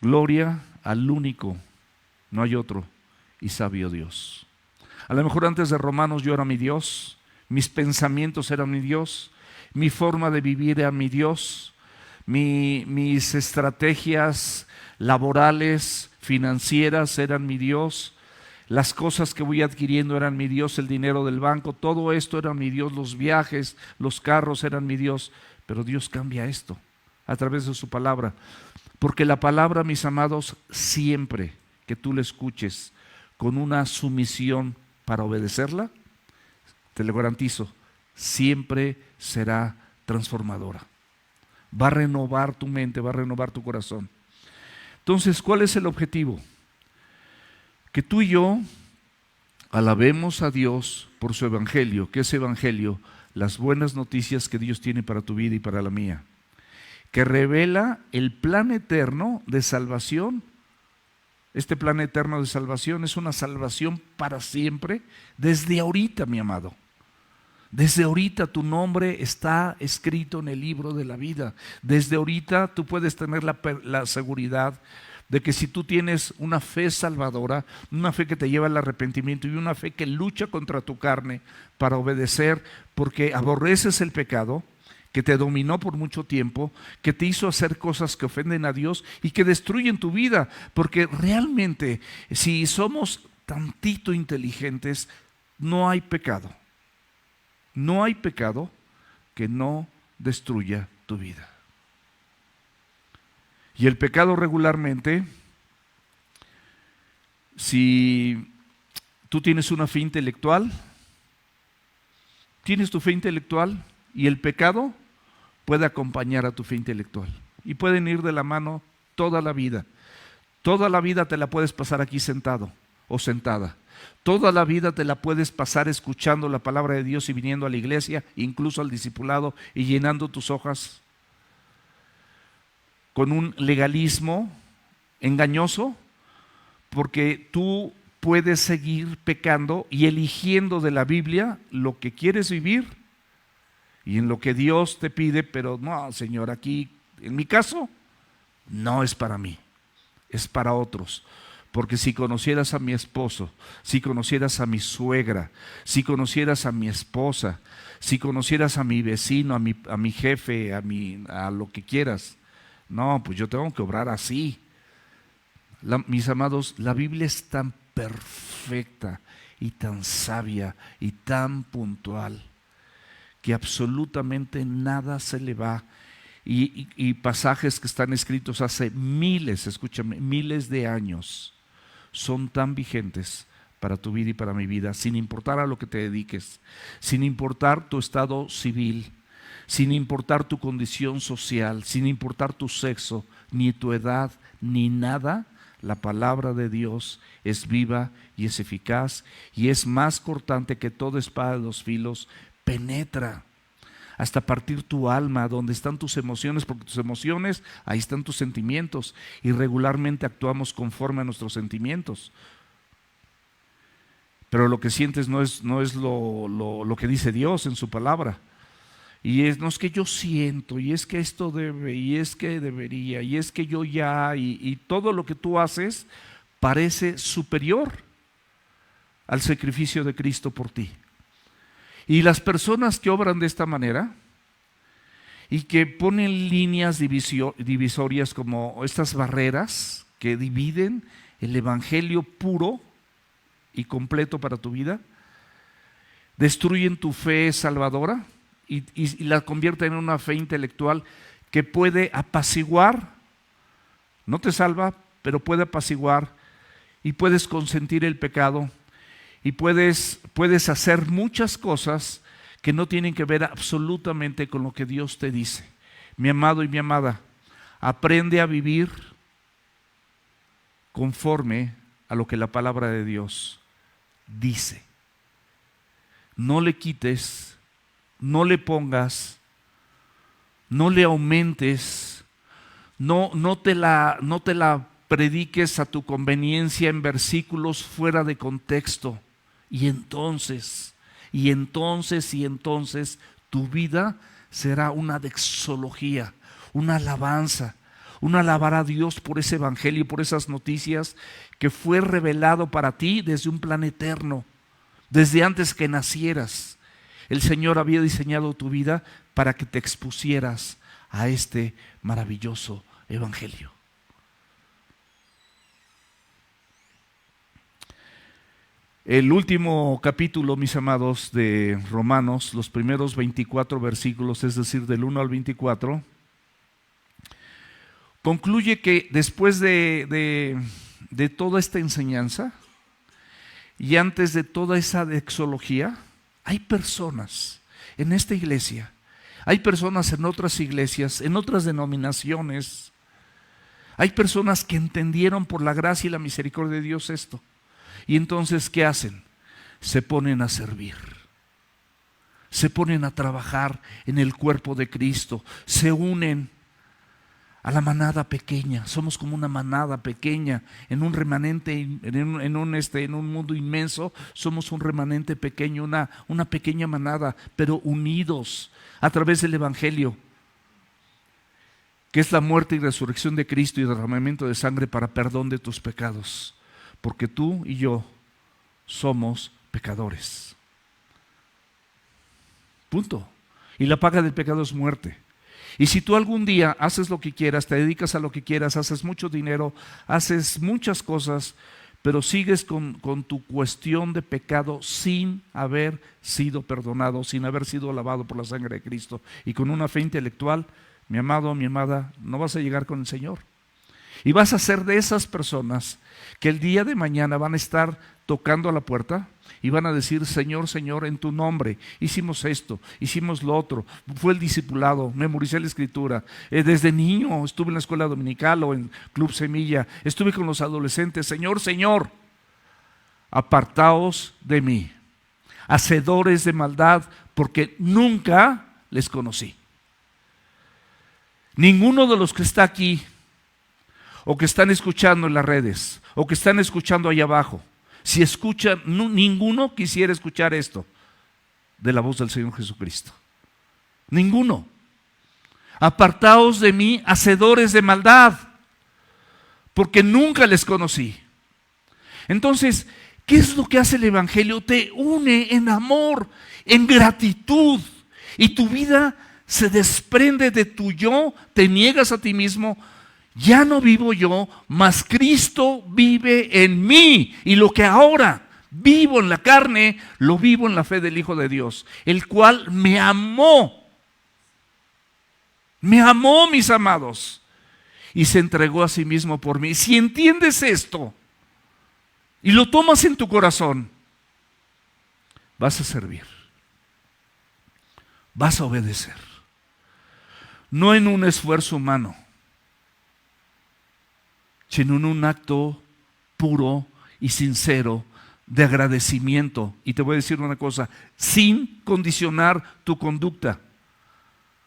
Gloria al único, no hay otro, y sabio Dios. A lo mejor antes de Romanos yo era mi Dios, mis pensamientos eran mi Dios, mi forma de vivir era mi Dios, mis estrategias laborales, financieras eran mi Dios, las cosas que voy adquiriendo eran mi Dios, el dinero del banco, todo esto era mi Dios, los viajes, los carros eran mi Dios. Pero Dios cambia esto a través de su palabra. Porque la palabra, mis amados, siempre que tú la escuches con una sumisión para obedecerla, te lo garantizo, siempre será transformadora. Va a renovar tu mente, va a renovar tu corazón. Entonces, ¿cuál es el objetivo? Que tú y yo alabemos a Dios por su evangelio. ¿Qué es evangelio? Las buenas noticias que Dios tiene para tu vida y para la mía, que revela el plan eterno de salvación. Este plan eterno de salvación es una salvación para siempre, desde ahorita, mi amado. Desde ahorita tu nombre está escrito en el libro de la vida. Desde ahorita tú puedes tener la seguridad de que si tú tienes una fe salvadora, una fe que te lleva al arrepentimiento y una fe que lucha contra tu carne para obedecer, porque aborreces el pecado, que te dominó por mucho tiempo, que te hizo hacer cosas que ofenden a Dios y que destruyen tu vida, porque realmente si somos tantito inteligentes, no hay pecado. No hay pecado que no destruya tu vida. Y el pecado regularmente, si tú tienes una fe intelectual, tienes tu fe intelectual y el pecado puede acompañar a tu fe intelectual. Y pueden ir de la mano toda la vida. Toda la vida te la puedes pasar aquí sentado o sentada. Toda la vida te la puedes pasar escuchando la palabra de Dios y viniendo a la iglesia, incluso al discipulado, y llenando tus hojas con un legalismo engañoso, porque tú puedes seguir pecando y eligiendo de la Biblia lo que quieres vivir y en lo que Dios te pide, pero no, Señor, aquí, en mi caso, no es para mí, es para otros. Porque si conocieras a mi esposo, si conocieras a mi suegra, si conocieras a mi esposa, si conocieras a mi vecino, a mi jefe, a lo que quieras, no, pues yo tengo que obrar así. Mis amados, la Biblia es tan perfecta y tan sabia y tan puntual que absolutamente nada se le va. Y pasajes que están escritos hace miles, escúchame, miles de años, son tan vigentes para tu vida y para mi vida, sin importar a lo que te dediques, sin importar tu estado civil, sin importar tu condición social, sin importar tu sexo, ni tu edad, ni nada. La palabra de Dios es viva y es eficaz y es más cortante que toda espada de dos filos, penetra hasta partir tu alma, donde están tus emociones, porque tus emociones, ahí están tus sentimientos, y regularmente actuamos conforme a nuestros sentimientos. Pero lo que sientes no es lo que dice Dios en su palabra. Y no es que yo siento, y es que esto debe, y es que debería, y es que yo ya, y todo lo que tú haces parece superior al sacrificio de Cristo por ti. Y las personas que obran de esta manera y que ponen líneas divisorias como estas barreras que dividen el evangelio puro y completo para tu vida, destruyen tu fe salvadora y la convierten en una fe intelectual que puede apaciguar, no te salva, pero puede apaciguar y puedes consentir el pecado. Y puedes hacer muchas cosas que no tienen que ver absolutamente con lo que Dios te dice. Mi amado y mi amada, aprende a vivir conforme a lo que la palabra de Dios dice. No le quites, no le pongas, no le aumentes, no te la prediques a tu conveniencia en versículos fuera de contexto. Y entonces tu vida será una doxología, una alabanza, Uno alabará a Dios por ese evangelio, por esas noticias que fue revelado para ti desde un plan eterno, desde antes que nacieras. El Señor había diseñado tu vida para que te expusieras a este maravilloso evangelio. El último capítulo, mis amados, de Romanos, los primeros 24 versículos, es decir, del 1 al 24, concluye que después de toda esta enseñanza y antes de toda esa exología, hay personas en esta iglesia, hay personas en otras iglesias, en otras denominaciones, hay personas que entendieron por la gracia y la misericordia de Dios esto. Y entonces, ¿qué hacen? Se ponen a servir, se ponen a trabajar en el cuerpo de Cristo, se unen a la manada pequeña. Somos como una manada pequeña en un remanente, en un mundo inmenso. Somos un remanente pequeño, una pequeña manada, pero unidos a través del evangelio, que es la muerte y resurrección de Cristo y derramamiento de sangre para perdón de tus pecados. Porque tú y yo somos pecadores. Punto. Y la paga del pecado es muerte. Y si tú algún día haces lo que quieras, te dedicas a lo que quieras, haces mucho dinero, haces muchas cosas, pero sigues con tu cuestión de pecado sin haber sido perdonado, sin haber sido lavado por la sangre de Cristo y con una fe intelectual, mi amado, mi amada, no vas a llegar con el Señor. Y vas a ser de esas personas que el día de mañana van a estar tocando a la puerta y van a decir: Señor, Señor, en tu nombre hicimos esto, hicimos lo otro, fue el discipulado, memoricé la escritura, desde niño estuve en la escuela dominical o en Club Semilla, estuve con los adolescentes. Señor, Señor, apartaos de mí, hacedores de maldad, porque nunca les conocí. Ninguno de los que está aquí, o que están escuchando en las redes, o que están escuchando allá abajo, si escuchan, ninguno quisiera escuchar esto de la voz del Señor Jesucristo. Ninguno. Apartaos de mí, hacedores de maldad, porque nunca les conocí. Entonces, ¿qué es lo que hace el evangelio? Te une en amor, en gratitud, y tu vida se desprende de tu yo, te niegas a ti mismo. Ya no vivo yo, mas Cristo vive en mí, y lo que ahora vivo en la carne, lo vivo en la fe del Hijo de Dios, el cual me amó, mis amados, y se entregó a sí mismo por mí. Si entiendes esto y lo tomas en tu corazón, vas a servir, vas a obedecer, no en un esfuerzo humano, sino en un acto puro y sincero de agradecimiento. Y te voy a decir una cosa: sin condicionar tu conducta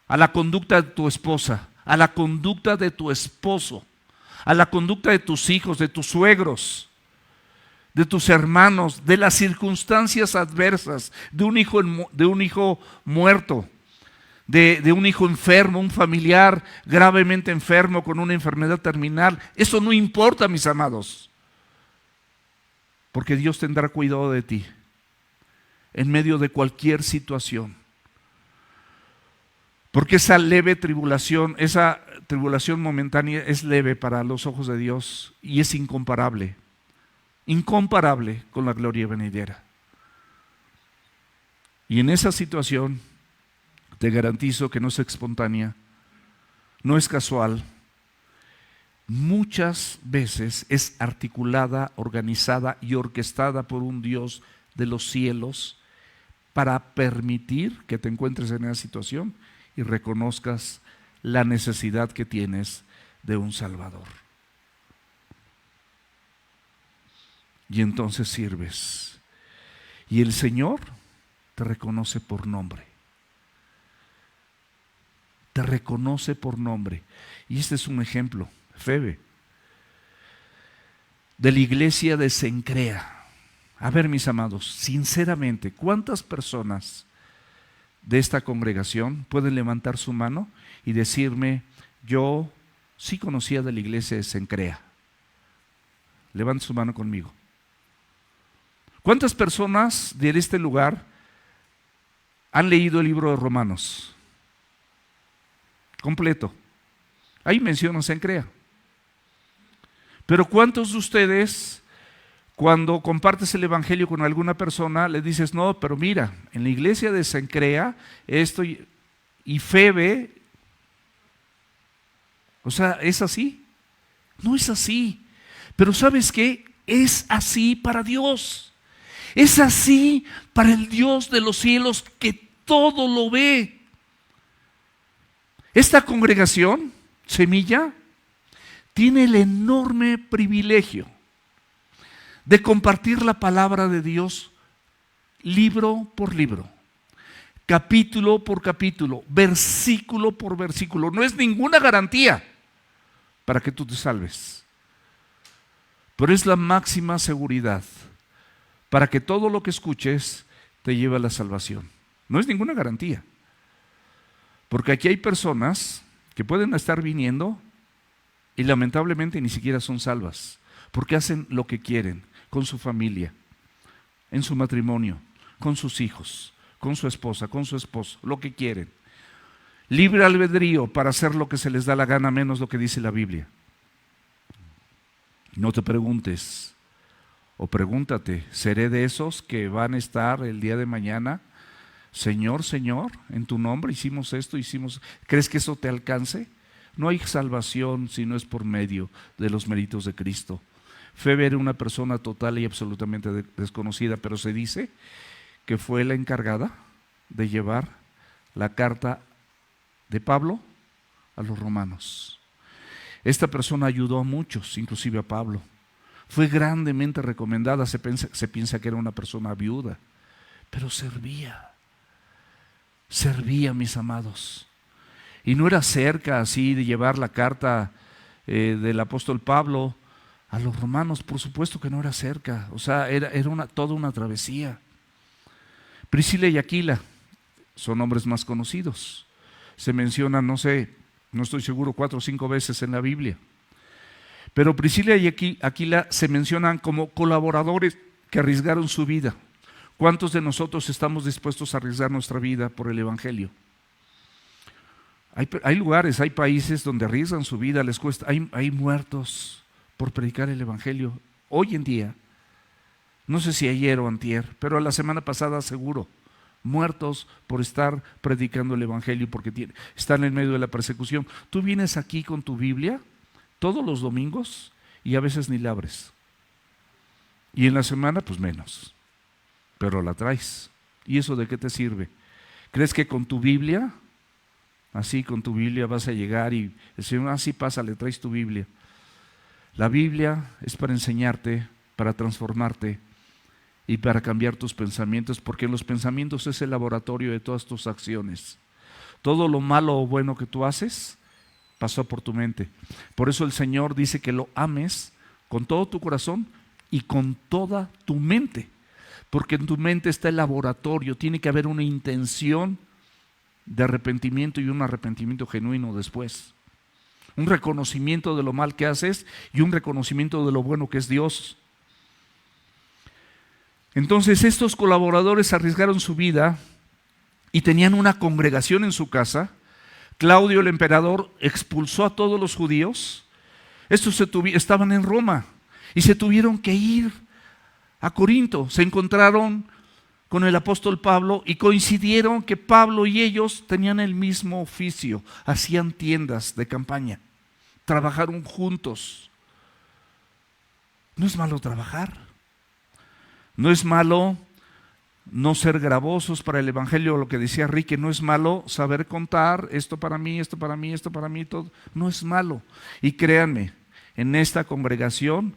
a la conducta de tu esposa, a la conducta de tu esposo, a la conducta de tus hijos, de tus suegros, de tus hermanos, de las circunstancias adversas, de un hijo muerto, de un hijo enfermo, un familiar gravemente enfermo con una enfermedad terminal. Eso no importa, mis amados, porque Dios tendrá cuidado de ti en medio de cualquier situación. Porque esa leve tribulación, esa tribulación momentánea es leve para los ojos de Dios y es incomparable con la gloria venidera. Y en esa situación te garantizo que no es espontánea, no es casual, muchas veces es articulada, organizada y orquestada por un Dios de los cielos para permitir que te encuentres en esa situación y reconozcas la necesidad que tienes de un Salvador. Y entonces sirves. Y el Señor te reconoce por nombre. Te reconoce por nombre. Y este es un ejemplo, Febe, de la iglesia de Cencrea. A ver, mis amados, sinceramente, ¿cuántas personas de esta congregación pueden levantar su mano y decirme: yo sí conocía de la iglesia de Cencrea? Levante su mano conmigo. ¿Cuántas personas de este lugar han leído el libro de Romanos? Completo. Ahí menciona Cencrea. Pero ¿cuántos de ustedes, cuando compartes el evangelio con alguna persona, le dices, no, pero mira, en la iglesia de Cencrea, esto y Febe, o sea, ¿es así? No es así. Pero ¿sabes qué? Es así para Dios. Es así para el Dios de los cielos que todo lo ve. Esta congregación, Semilla, tiene el enorme privilegio de compartir la palabra de Dios libro por libro, capítulo por capítulo, versículo por versículo. No es ninguna garantía para que tú te salves, pero es la máxima seguridad para que todo lo que escuches te lleve a la salvación. No es ninguna garantía, porque aquí hay personas que pueden estar viniendo y lamentablemente ni siquiera son salvas, porque hacen lo que quieren con su familia, en su matrimonio, con sus hijos, con su esposa, con su esposo, lo que quieren. Libre albedrío para hacer lo que se les da la gana, menos lo que dice la Biblia. No te preguntes, o pregúntate, ¿seré de esos que van a estar el día de mañana? Señor, Señor, en tu nombre hicimos esto, ¿crees que eso te alcance? No hay salvación si no es por medio de los méritos de Cristo. Febe era una persona total y absolutamente desconocida, pero se dice que fue la encargada de llevar la carta de Pablo a los romanos. Esta persona ayudó a muchos, inclusive a Pablo. Fue grandemente recomendada, se piensa que era una persona viuda, pero servía, mis amados. Y no era cerca así de llevar la carta del apóstol Pablo a los romanos, por supuesto que no era cerca, o sea, era toda una travesía. Priscila y Aquila son nombres más conocidos. Se mencionan, no estoy seguro, 4 o 5 veces en la Biblia. Pero Priscila y Aquila se mencionan como colaboradores que arriesgaron su vida. ¿Cuántos de nosotros estamos dispuestos a arriesgar nuestra vida por el evangelio? Hay lugares, hay países donde arriesgan su vida, les cuesta, hay muertos por predicar el evangelio. Hoy en día, no sé si ayer o antier, pero la semana pasada seguro, muertos por estar predicando el evangelio porque están en medio de la persecución. Tú vienes aquí con tu Biblia todos los domingos y a veces ni la abres. Y en la semana pues menos, pero la traes. ¿Y eso de qué te sirve? ¿Crees que con tu Biblia, así con tu Biblia vas a llegar y el Señor, así pásale, traes tu Biblia? La Biblia es para enseñarte, para transformarte y para cambiar tus pensamientos, porque los pensamientos es el laboratorio de todas tus acciones. Todo lo malo o bueno que tú haces pasó por tu mente. Por eso el Señor dice que lo ames con todo tu corazón y con toda tu mente, porque en tu mente está el laboratorio. Tiene que haber una intención de arrepentimiento y un arrepentimiento genuino después. Un reconocimiento de lo mal que haces y un reconocimiento de lo bueno que es Dios. Entonces estos colaboradores arriesgaron su vida y tenían una congregación en su casa. Claudio el emperador expulsó a todos los judíos. Estos estaban en Roma y se tuvieron que ir a Corinto. Se encontraron con el apóstol Pablo y coincidieron que Pablo y ellos tenían el mismo oficio, hacían tiendas de campaña, trabajaron juntos. No es malo trabajar, no es malo no ser gravosos para el evangelio, lo que decía Rique, no es malo saber contar, esto para mí, esto para mí, esto para mí, todo, no es malo. Y créanme, en esta congregación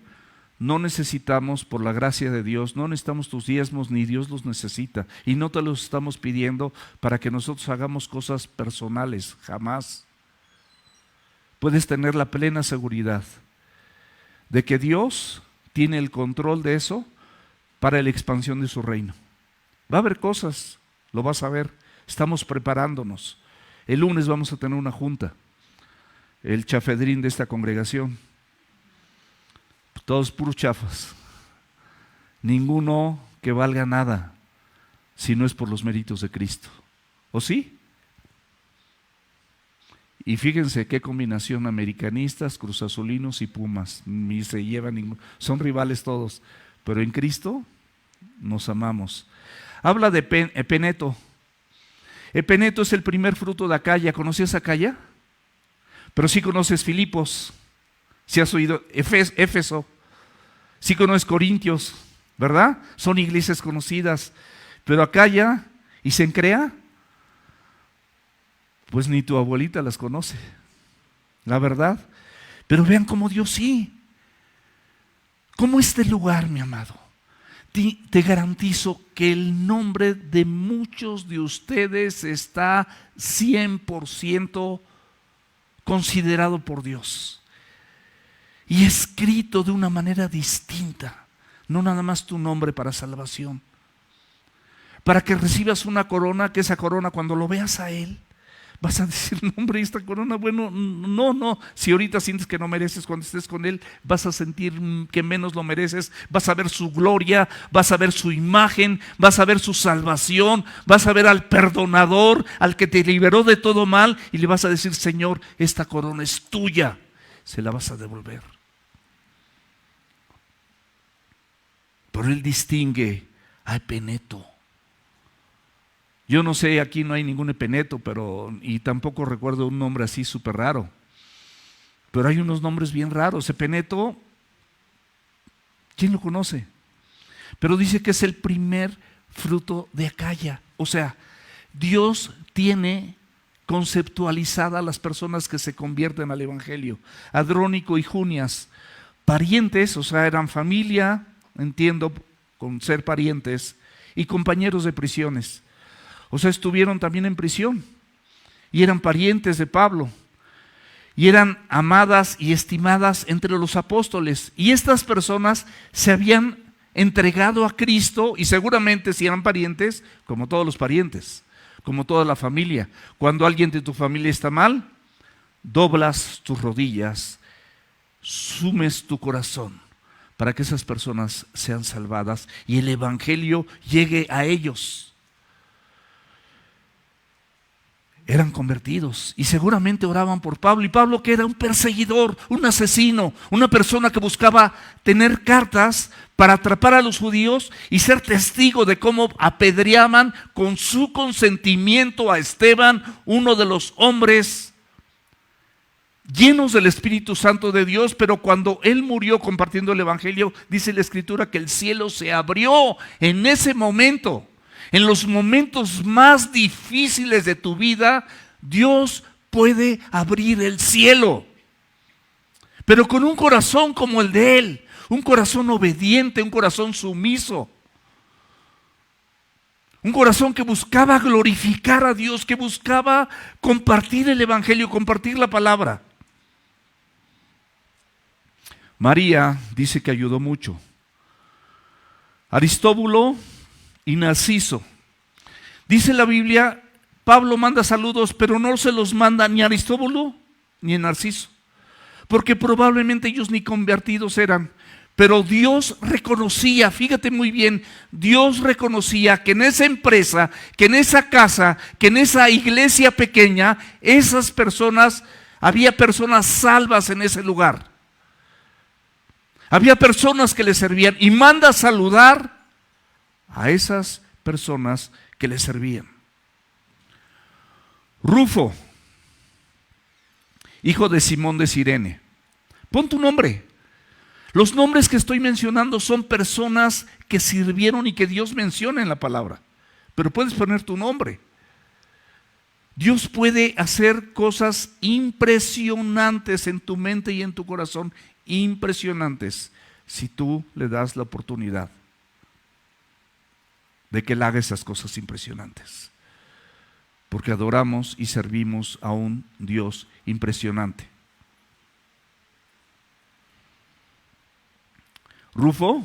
no necesitamos, por la gracia de Dios, no necesitamos tus diezmos, ni Dios los necesita. Y no te los estamos pidiendo para que nosotros hagamos cosas personales, jamás. Puedes tener la plena seguridad de que Dios tiene el control de eso para la expansión de su reino. Va a haber cosas, lo vas a ver, estamos preparándonos. El lunes vamos a tener una junta. el chafedrín de esta congregación. Todos puros chafas. Ninguno que valga nada si no es por los méritos de Cristo. ¿O sí? Y fíjense qué combinación: americanistas, cruzazulinos y pumas. Ni se llevan ninguno. Son rivales todos. Pero en Cristo nos amamos. Habla de Epeneto. Epeneto es el primer fruto de Acaya. ¿Conocías Acaya? Pero sí conoces Filipos. Si has oído Éfeso. Sí conoces Corintios, ¿verdad? Son iglesias conocidas. Pero Acaya y Cencrea, pues ni tu abuelita las conoce, la verdad. Pero vean cómo Dios sí. Como este lugar, mi amado, te garantizo que el nombre de muchos de ustedes está 100% considerado por Dios y escrito de una manera distinta. No nada más tu nombre para salvación, para que recibas una corona, que esa corona, cuando lo veas a Él, vas a decir: no, hombre, esta corona, bueno, no. Si ahorita sientes que no mereces, cuando estés con Él vas a sentir que menos lo mereces. Vas a ver su gloria, vas a ver su imagen, vas a ver su salvación, vas a ver al perdonador, al que te liberó de todo mal, y le vas a decir: Señor, esta corona es tuya. Se la vas a devolver. Pero Él distingue a Epeneto. Yo no sé, aquí no hay ningún Epeneto, y tampoco recuerdo un nombre así súper raro. Pero hay unos nombres bien raros. Epeneto, ¿quién lo conoce? Pero dice que es el primer fruto de Acaya. O sea, Dios tiene conceptualizada a las personas que se convierten al Evangelio. Adrónico y Junias, parientes, o sea, eran familia, entiendo, con ser parientes, y compañeros de prisiones. O sea, estuvieron también en prisión y eran parientes de Pablo y eran amadas y estimadas entre los apóstoles. Y estas personas se habían entregado a Cristo, y seguramente si eran parientes, como todos los parientes, como toda la familia. Cuando alguien de tu familia está mal, doblas tus rodillas, sumes tu corazón para que esas personas sean salvadas y el Evangelio llegue a ellos. Eran convertidos y seguramente oraban por Pablo. Y Pablo, que era un perseguidor, un asesino, una persona que buscaba tener cartas para atrapar a los judíos y ser testigo de cómo apedreaban con su consentimiento a Esteban, uno de los hombres llenos del Espíritu Santo de Dios. Pero cuando él murió compartiendo el Evangelio, dice la Escritura que el cielo se abrió en ese momento. En los momentos más difíciles de tu vida, Dios puede abrir el cielo. Pero con un corazón como el de Él, un corazón obediente, un corazón sumiso. Un corazón que buscaba glorificar a Dios, que buscaba compartir el Evangelio, compartir la palabra. María dice que ayudó mucho. Aristóbulo y Narciso. Dice la Biblia, Pablo manda saludos, pero no se los manda ni a Aristóbulo ni a Narciso, porque probablemente ellos ni convertidos eran. Pero Dios reconocía, fíjate muy bien, Dios reconocía que en esa empresa, que en esa casa, que en esa iglesia pequeña, esas personas, había personas salvas en ese lugar. Había personas que le servían, y manda a saludar a esas personas que le servían. Rufo, hijo de Simón de Cirene. Pon tu nombre. Los nombres que estoy mencionando son personas que sirvieron y que Dios menciona en la palabra. Pero puedes poner tu nombre. Dios puede hacer cosas impresionantes en tu mente y en tu corazón. Impresionantes, si tú le das la oportunidad de que Él haga esas cosas impresionantes, porque adoramos y servimos a un Dios impresionante. Rufo,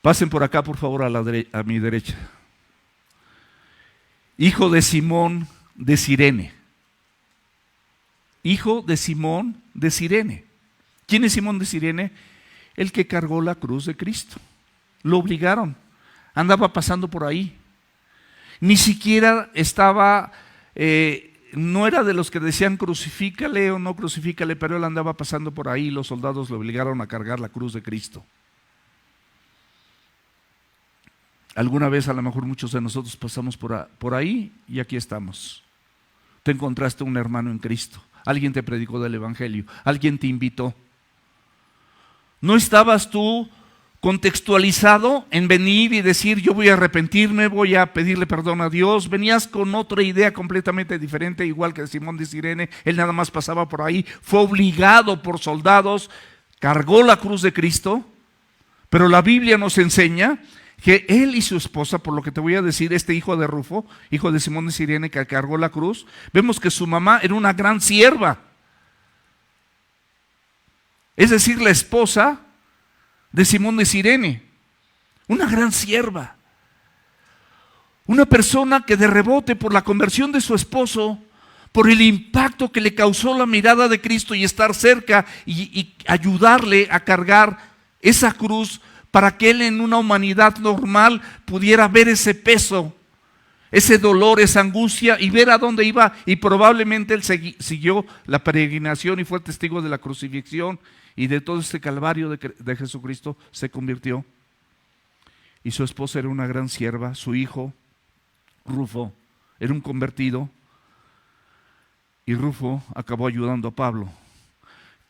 pasen por acá por favor a mi derecha. Hijo de Simón de Cirene. hijo de Simón de Cirene. ¿Quién es Simón de Cirene? El que cargó la cruz de Cristo. Lo obligaron, andaba pasando por ahí. Ni siquiera estaba, no era de los que decían crucifícale o no crucifícale, pero él andaba pasando por ahí y los soldados lo obligaron a cargar la cruz de Cristo. Alguna vez a lo mejor muchos de nosotros pasamos por ahí y aquí estamos. Te encontraste un hermano en Cristo, alguien te predicó del Evangelio, alguien te invitó. ¿No estabas tú contextualizado en venir y decir yo voy a arrepentirme, voy a pedirle perdón a Dios? Venías con otra idea completamente diferente, igual que Simón de Cirene. Él nada más pasaba por ahí, fue obligado por soldados, cargó la cruz de Cristo, pero la Biblia nos enseña que él y su esposa, por lo que te voy a decir, este hijo de Rufo, hijo de Simón de Cirene que cargó la cruz, vemos que su mamá era una gran sierva. Es decir, la esposa de Simón de Cirene, una gran sierva, una persona que de rebote por la conversión de su esposo, por el impacto que le causó la mirada de Cristo y estar cerca y ayudarle a cargar esa cruz para que él en una humanidad normal pudiera ver ese peso, ese dolor, esa angustia y ver a dónde iba, y probablemente él siguió la peregrinación y fue testigo de la crucifixión y de todo este calvario de Jesucristo. Se convirtió y su esposa era una gran sierva, su hijo Rufo era un convertido y Rufo acabó ayudando a Pablo.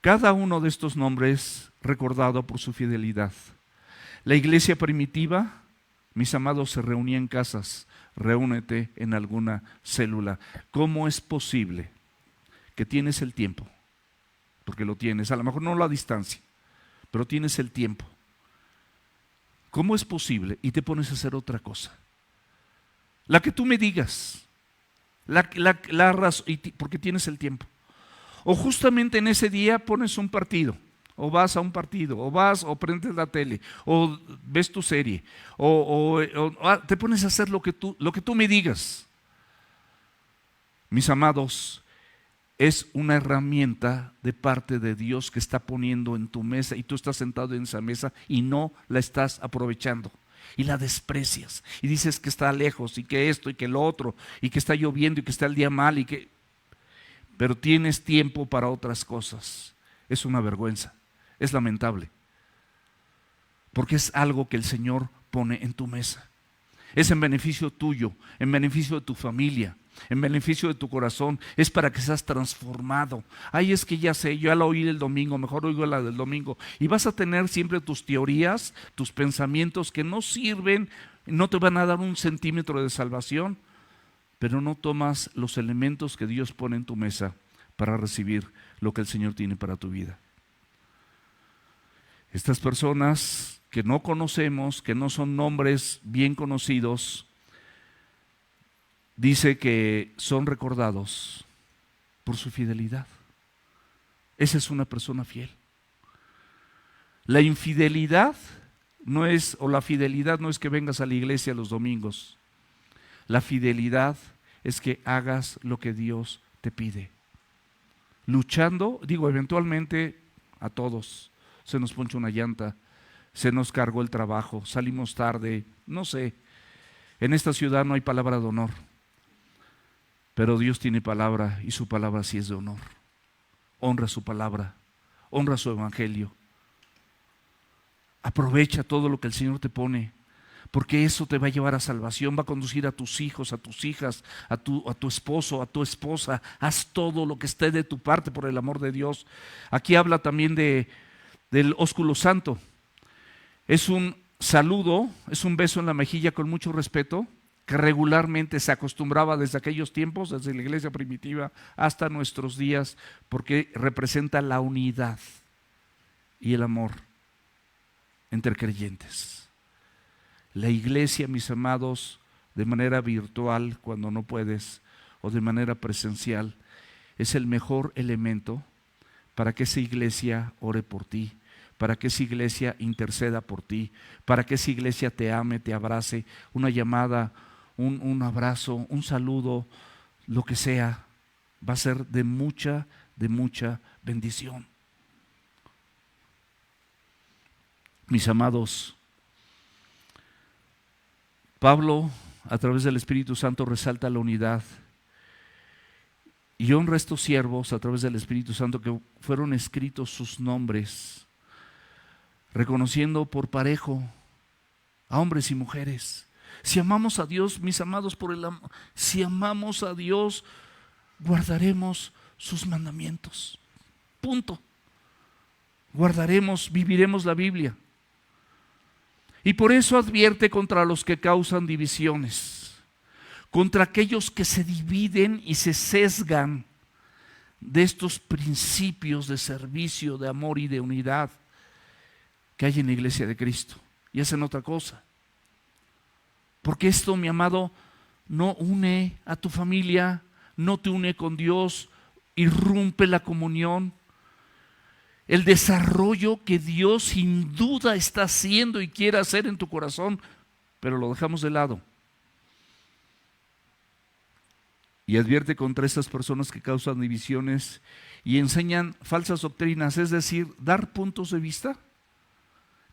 Cada uno de estos nombres recordado por su fidelidad. La iglesia primitiva, mis amados, se reunía en casas. Reúnete en alguna célula. ¿Cómo es posible que tienes el tiempo? Porque lo tienes, a lo mejor no la distancia, pero tienes el tiempo. ¿Cómo es posible? Y te pones a hacer otra cosa. La que tú me digas, la razón, porque tienes el tiempo. O justamente en ese día pones un partido, o vas a un partido, o vas o prendes la tele, o ves tu serie, o te pones a hacer lo que tú me digas. Mis amados, es una herramienta de parte de Dios que está poniendo en tu mesa y tú estás sentado en esa mesa y no la estás aprovechando y la desprecias y dices que está lejos y que esto y que lo otro y que está lloviendo y que está el día mal pero tienes tiempo para otras cosas. Es una vergüenza, es lamentable, porque es algo que el Señor pone en tu mesa. Es en beneficio tuyo, en beneficio de tu familia, en beneficio de tu corazón. Es para que seas transformado. Ay, es que ya sé, yo ya la oí el domingo, mejor oigo la del domingo. Y vas a tener siempre tus teorías, tus pensamientos que no sirven, no te van a dar un centímetro de salvación, pero no tomas los elementos que Dios pone en tu mesa para recibir lo que el Señor tiene para tu vida. Estas personas que no conocemos, que no son nombres bien conocidos, dice que son recordados por su fidelidad. Esa es una persona fiel. La infidelidad no es, o la fidelidad no es que vengas a la iglesia los domingos. La fidelidad es que hagas lo que Dios te pide. Luchando, eventualmente a todos se nos poncha una llanta, se nos cargó el trabajo, salimos tarde, no sé. En esta ciudad no hay palabra de honor, pero Dios tiene palabra y su palabra sí es de honor. Honra su palabra, honra su evangelio. Aprovecha todo lo que el Señor te pone, porque eso te va a llevar a salvación, va a conducir a tus hijos, a tus hijas, a tu esposo, a tu esposa. Haz todo lo que esté de tu parte por el amor de Dios. Aquí habla también del ósculo santo. Es un saludo, es un beso en la mejilla con mucho respeto, que regularmente se acostumbraba desde aquellos tiempos, desde la iglesia primitiva hasta nuestros días, porque representa la unidad y el amor entre creyentes. La iglesia, mis amados, de manera virtual cuando no puedes, o de manera presencial, es el mejor elemento para que esa iglesia ore por ti, para que esa iglesia interceda por ti, para que esa iglesia te ame, te abrace. Una llamada, un abrazo, un saludo, lo que sea, va a ser de mucha de mucha bendición. Mis amados, Pablo, a través del Espíritu Santo, resalta la unidad y honra a estos siervos a través del Espíritu Santo que fueron escritos sus nombres, reconociendo por parejo a hombres y mujeres. Si amamos a Dios, mis amados, si amamos a Dios, guardaremos sus mandamientos. Punto. Guardaremos, viviremos la Biblia. Y por eso advierte contra los que causan divisiones, contra aquellos que se dividen y se sesgan de estos principios de servicio, de amor y de unidad que hay en la iglesia de Cristo, y hacen otra cosa. Porque esto, mi amado, no une a tu familia, no te une con Dios, irrumpe la comunión, el desarrollo que Dios sin duda está haciendo y quiere hacer en tu corazón, pero lo dejamos de lado. Y advierte contra estas personas que causan divisiones y enseñan falsas doctrinas, es decir, dar puntos de vista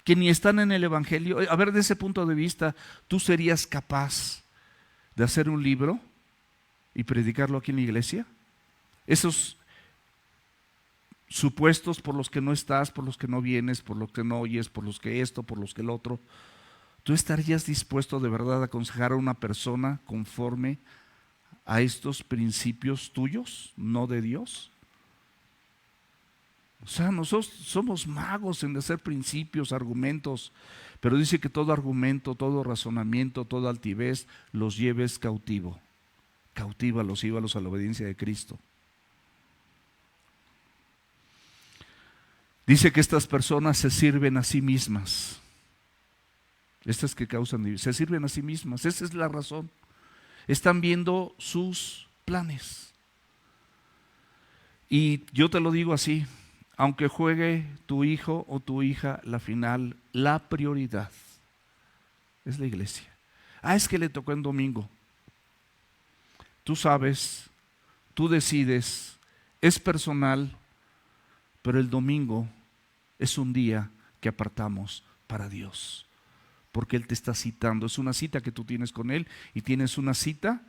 que ni están en el Evangelio. A ver, de ese punto de vista, ¿tú serías capaz de hacer un libro y predicarlo aquí en la iglesia? Esos supuestos por los que no estás, por los que no vienes, por los que no oyes, por los que esto, por los que el otro, ¿tú estarías dispuesto de verdad a aconsejar a una persona conforme a estos principios tuyos, no de Dios? O sea, nosotros somos magos en hacer principios, argumentos, pero dice que todo argumento, todo razonamiento, toda altivez los lleves cautivo. Cautívalos, llévalos a la obediencia de Cristo. Dice que estas personas se sirven a sí mismas. Estas que causan, se sirven a sí mismas. Esa es la razón. Están viendo sus planes. Y yo te lo digo así, aunque juegue tu hijo o tu hija la final, la prioridad es la iglesia. Es que le tocó en domingo. Tú sabes, tú decides, es personal, pero el domingo es un día que apartamos para Dios, porque Él te está citando. Es una cita que tú tienes con Él y tienes una cita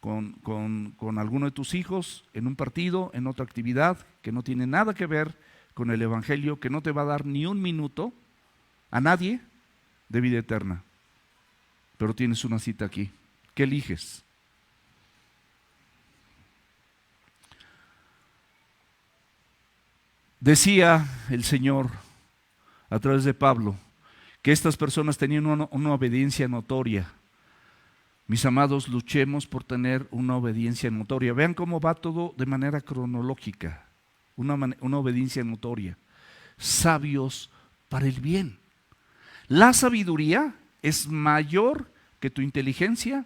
con alguno de tus hijos en un partido, en otra actividad que no tiene nada que ver con el Evangelio, que no te va a dar ni un minuto a nadie de vida eterna. Pero tienes una cita aquí. ¿Qué eliges? Decía el Señor a través de Pablo que estas personas tenían una obediencia notoria. Mis amados, luchemos por tener una obediencia notoria. Vean cómo va todo de manera cronológica. Una obediencia notoria. Sabios para el bien. La sabiduría es mayor que tu inteligencia,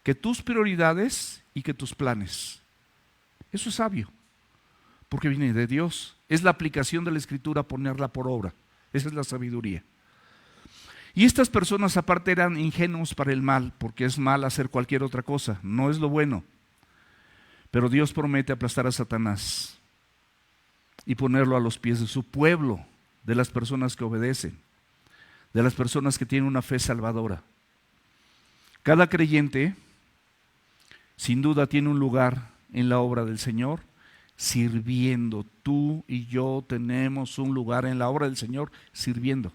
que tus prioridades y que tus planes. Eso es sabio, porque viene de Dios. Es la aplicación de la Escritura, ponerla por obra. Esa es la sabiduría. Y estas personas aparte eran ingenuos para el mal, porque es mal hacer cualquier otra cosa, no es lo bueno. Pero Dios promete aplastar a Satanás y ponerlo a los pies de su pueblo, de las personas que obedecen, de las personas que tienen una fe salvadora. Cada creyente, sin duda, tiene un lugar en la obra del Señor, sirviendo. Tú y yo tenemos un lugar en la obra del Señor, sirviendo.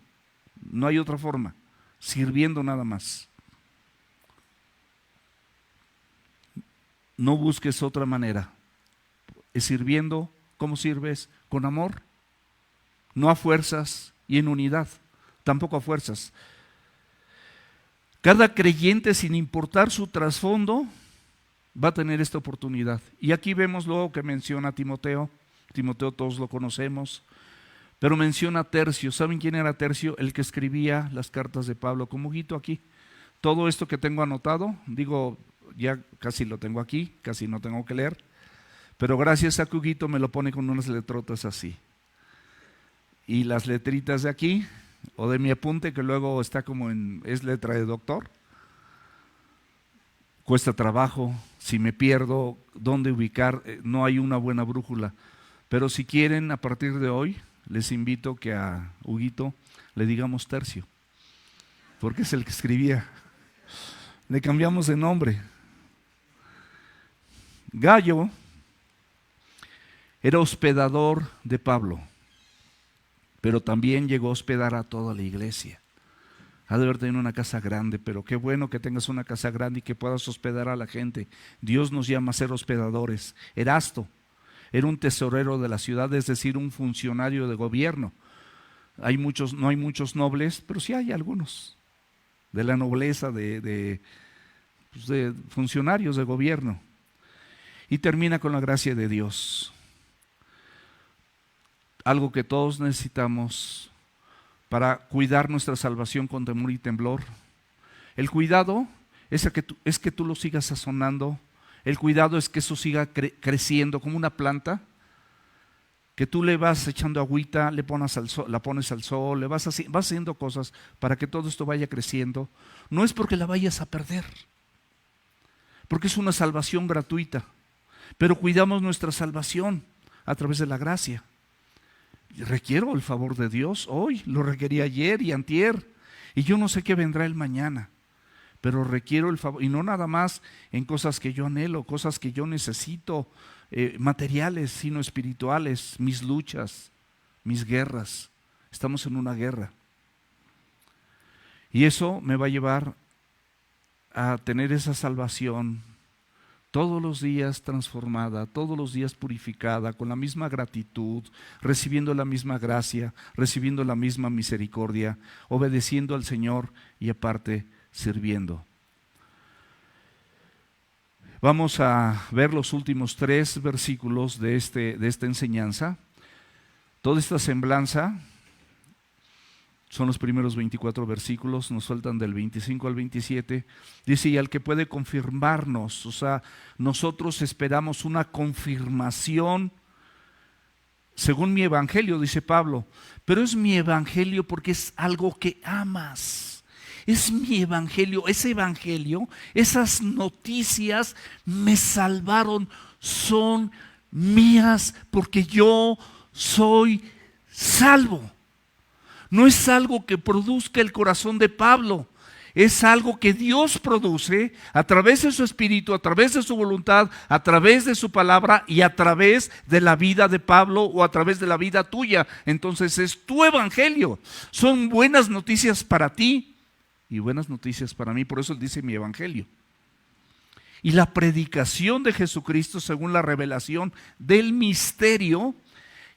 No hay otra forma, sirviendo nada más. No busques otra manera. Es sirviendo. ¿Cómo sirves? Con amor, no a fuerzas y en unidad, tampoco a fuerzas. Cada creyente, sin importar su trasfondo, va a tener esta oportunidad. Y aquí vemos luego que menciona a Timoteo. Timoteo todos lo conocemos, pero menciona a Tercio. ¿Saben quién era Tercio? El que escribía las cartas de Pablo. Como Huguito aquí. Todo esto que tengo anotado, digo, ya casi lo tengo aquí, casi no tengo que leer, pero gracias a que Huguito me lo pone con unas letrotas así. Y las letritas de aquí, o de mi apunte, que luego está como es letra de doctor. Cuesta trabajo, si me pierdo, dónde ubicar, no hay una buena brújula. Pero si quieren, a partir de hoy, les invito que a Huguito le digamos Tercio, porque es el que escribía. Le cambiamos de nombre. Gayo era hospedador de Pablo, pero también llegó a hospedar a toda la iglesia. Ha de haber tenido una casa grande, pero qué bueno que tengas una casa grande y que puedas hospedar a la gente. Dios nos llama a ser hospedadores. Erasto era un tesorero de la ciudad, es decir, un funcionario de gobierno. No hay muchos nobles, pero sí hay algunos de la nobleza, de funcionarios de gobierno. Y termina con la gracia de Dios. Algo que todos necesitamos para cuidar nuestra salvación con temor y temblor. El cuidado es que tú lo sigas sazonando. El cuidado es que eso siga creciendo como una planta, que tú le vas echando agüita, la pones al sol, vas haciendo cosas para que todo esto vaya creciendo. No es porque la vayas a perder, porque es una salvación gratuita, pero cuidamos nuestra salvación a través de la gracia. Requiero el favor de Dios hoy, lo requerí ayer y antier, y yo no sé qué vendrá el mañana, pero requiero el favor, y no nada más en cosas que yo anhelo, cosas que yo necesito, materiales, sino espirituales, mis luchas, mis guerras. Estamos en una guerra, y eso me va a llevar a tener esa salvación todos los días transformada, todos los días purificada, con la misma gratitud, recibiendo la misma gracia, recibiendo la misma misericordia, obedeciendo al Señor y aparte sirviendo. Vamos a ver los últimos 3 versículos de esta enseñanza. Toda esta semblanza son los primeros 24 versículos, nos faltan del 25 al 27. Dice, y al que puede confirmarnos, o sea, nosotros esperamos una confirmación según mi evangelio, dice Pablo, pero es mi evangelio porque es algo que amas. Es mi evangelio, ese evangelio, esas noticias me salvaron, son mías porque yo soy salvo. No es algo que produzca el corazón de Pablo, es algo que Dios produce a través de su espíritu, a través de su voluntad, a través de su palabra y a través de la vida de Pablo o a través de la vida tuya. Entonces es tu evangelio, son buenas noticias para ti y buenas noticias para mí, por eso él dice mi evangelio. Y la predicación de Jesucristo según la revelación del misterio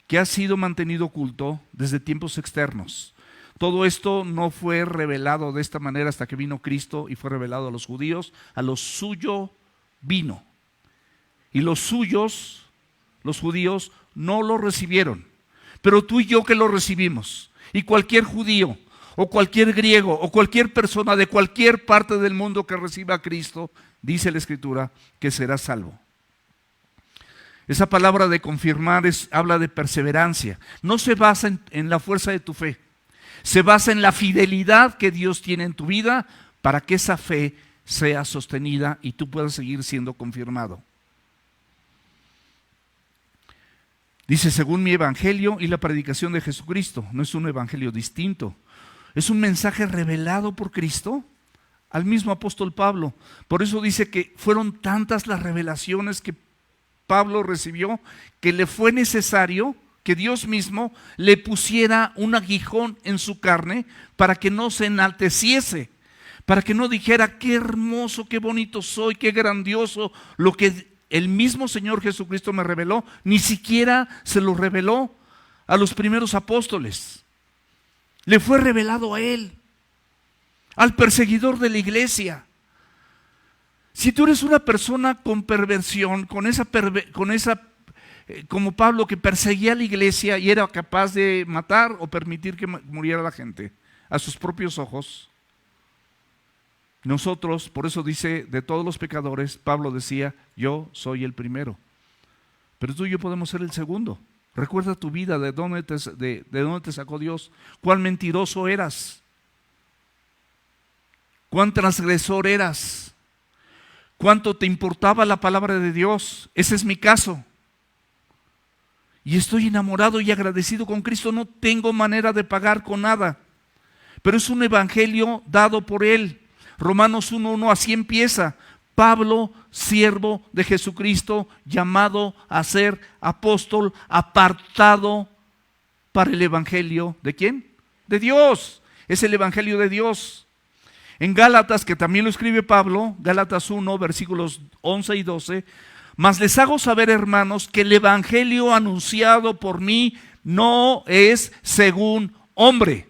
que ha sido mantenido oculto desde tiempos externos. Todo esto no fue revelado de esta manera hasta que vino Cristo y fue revelado a los judíos. A lo suyo vino. Y los suyos, los judíos, no lo recibieron. Pero tú y yo que lo recibimos, y cualquier judío, o cualquier griego, o cualquier persona de cualquier parte del mundo que reciba a Cristo, dice la Escritura, que será salvo. Esa palabra de confirmar habla de perseverancia. No se basa en la fuerza de tu fe. Se basa en la fidelidad que Dios tiene en tu vida para que esa fe sea sostenida y tú puedas seguir siendo confirmado. Dice, según mi evangelio y la predicación de Jesucristo. No es un evangelio distinto. Es un mensaje revelado por Cristo al mismo apóstol Pablo. Por eso dice que fueron tantas las revelaciones que Pablo recibió que le fue necesario que Dios mismo le pusiera un aguijón en su carne para que no se enalteciese, para que no dijera qué hermoso, qué bonito soy, qué grandioso, lo que el mismo Señor Jesucristo me reveló, ni siquiera se lo reveló a los primeros apóstoles, le fue revelado a él, al perseguidor de la iglesia. Si tú eres una persona con perversión, como Pablo que perseguía a la iglesia y era capaz de matar o permitir que muriera la gente a sus propios ojos, nosotros, por eso dice, de todos los pecadores, Pablo decía, yo soy el primero, pero tú y yo podemos ser el segundo. Recuerda tu vida, de dónde te sacó Dios, cuán mentiroso eras, cuán transgresor eras, cuánto te importaba la palabra de Dios. Ese es mi caso. y estoy enamorado y agradecido con Cristo, no tengo manera de pagar con nada. Pero es un evangelio dado por Él. Romanos 1:1, así empieza. Pablo, siervo de Jesucristo, llamado a ser apóstol, apartado para el evangelio. ¿De quién? De Dios. Es el evangelio de Dios. En Gálatas, que también lo escribe Pablo, Gálatas 1, versículos 11 y 12, mas les hago saber, hermanos, que el evangelio anunciado por mí no es según hombre.